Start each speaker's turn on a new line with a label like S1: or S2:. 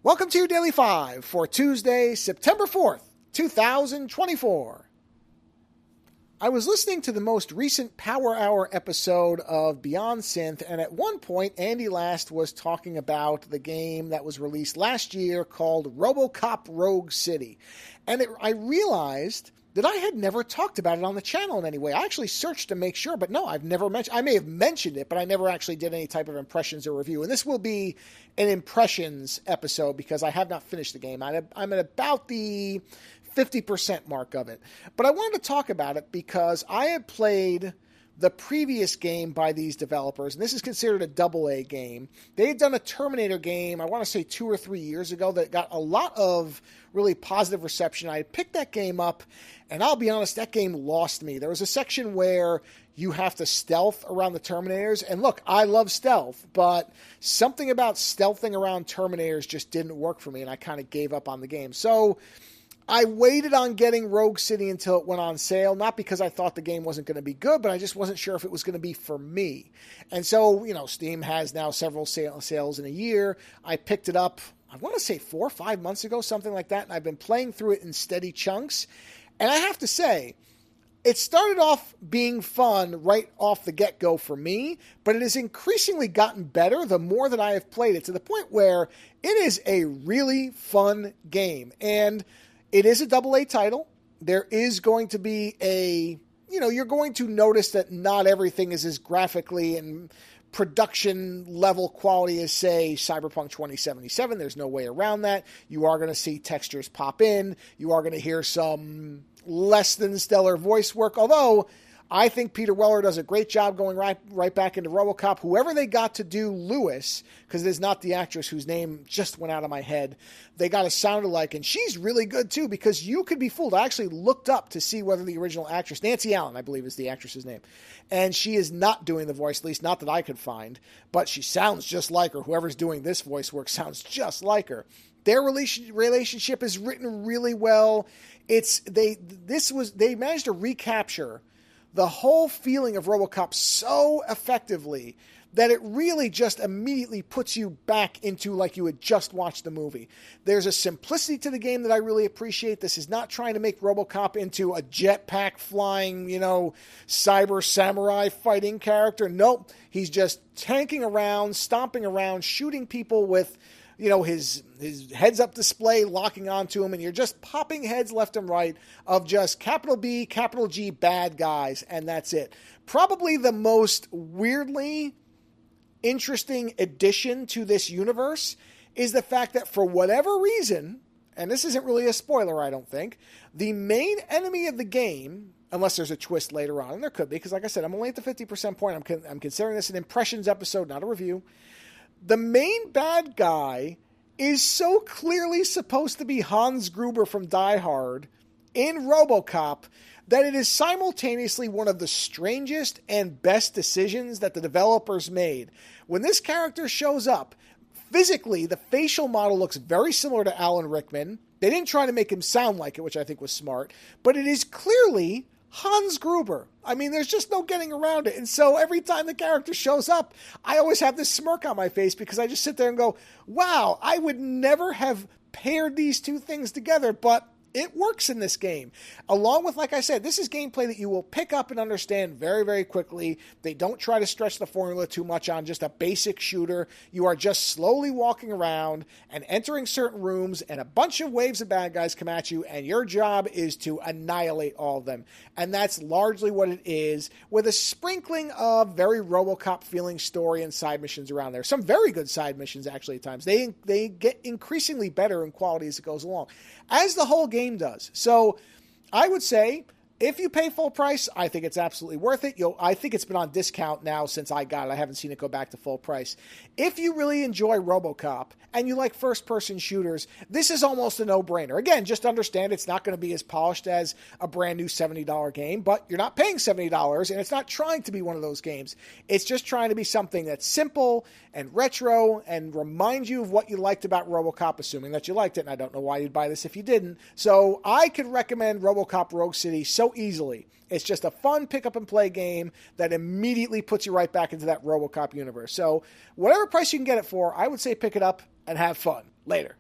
S1: Welcome to your Daily 5 for Tuesday, September 4th, 2024. I was listening to the most recent Power Hour episode of Beyond Synth, and at one point, Andy Last was talking about the game that was released last year called RoboCop Rogue City. And I realized that I had never talked about it on the channel in any way. I actually searched to make sure, but no, I've never mentioned. I may have mentioned it, but I never actually did any type of impressions or review. And this will be an impressions episode because I have not finished the game. I'm at about the 50% mark of it. But I wanted to talk about it because I had played the previous game by these developers, and this is considered a AA game. They had done a Terminator game, I want to say 2 or 3 years ago, that got a lot of really positive reception. I picked that game up, and I'll be honest, that game lost me. There was a section where you have to stealth around the Terminators, and look, I love stealth, but something about stealthing around Terminators just didn't work for me, and I kind of gave up on the game. So I waited on getting Rogue City until it went on sale, not because I thought the game wasn't going to be good, but I just wasn't sure if it was going to be for me. And so, Steam has now several sales in a year. I picked it up, I want to say 4 or 5 months ago, something like that, and I've been playing through it in steady chunks. And I have to say, it started off being fun right off the get-go for me, but it has increasingly gotten better the more that I have played it, to the point where it is a really fun game. And it is a AA title. There is going to be you're going to notice that not everything is as graphically and production level quality as, say, Cyberpunk 2077. There's no way around that. You are going to see textures pop in. You are going to hear some less than stellar voice work, although I think Peter Weller does a great job going right back into RoboCop. Whoever they got to do Lewis, because it is not the actress whose name just went out of my head, they got a sound alike, and she's really good too, because you could be fooled. I actually looked up to see whether the original actress, Nancy Allen, I believe is the actress's name, and she is not doing the voice, at least not that I could find, but she sounds just like her. Whoever's doing this voice work sounds just like her. Their relationship is written really well. They managed to recapture the whole feeling of RoboCop so effectively that it really just immediately puts you back into like you had just watched the movie. There's a simplicity to the game that I really appreciate. This is not trying to make RoboCop into a jetpack flying, cyber samurai fighting character. Nope. He's just tanking around, stomping around, shooting people with his heads-up display locking onto him, and you're just popping heads left and right of just capital B, capital G bad guys, and that's it. Probably the most weirdly interesting addition to this universe is the fact that for whatever reason, and this isn't really a spoiler, I don't think, the main enemy of the game, unless there's a twist later on, and there could be, because like I said, I'm only at the 50% point. I'm considering this an impressions episode, not a review. The main bad guy is so clearly supposed to be Hans Gruber from Die Hard in RoboCop that it is simultaneously one of the strangest and best decisions that the developers made. When this character shows up, physically, the facial model looks very similar to Alan Rickman. They didn't try to make him sound like it, which I think was smart, but it is clearly Hans Gruber. I mean, there's just no getting around it. And so every time the character shows up, I always have this smirk on my face because I just sit there and go, wow, I would never have paired these two things together, but it works in this game. Along with, like I said, this is gameplay that you will pick up and understand very, very quickly. They don't try to stretch the formula too much on just a basic shooter. You are just slowly walking around and entering certain rooms, and a bunch of waves of bad guys come at you, and your job is to annihilate all of them. And that's largely what it is, with a sprinkling of very RoboCop-feeling story and side missions around there. Some very good side missions, actually, at times. They get increasingly better in quality as it goes along, as the whole game does. So I would say, if you pay full price, I think it's absolutely worth it. I think it's been on discount now since I got it. I haven't seen it go back to full price. If you really enjoy RoboCop and you like first-person shooters, this is almost a no-brainer. Again, just understand it's not going to be as polished as a brand new $70 game, but you're not paying $70, and it's not trying to be one of those games. It's just trying to be something that's simple and retro and reminds you of what you liked about RoboCop, assuming that you liked it, and I don't know why you'd buy this if you didn't. So I could recommend RoboCop Rogue City so easily. It's just a fun pick-up-and-play game that immediately puts you right back into that RoboCop universe. So whatever price you can get it for, I would say pick it up and have fun. Later.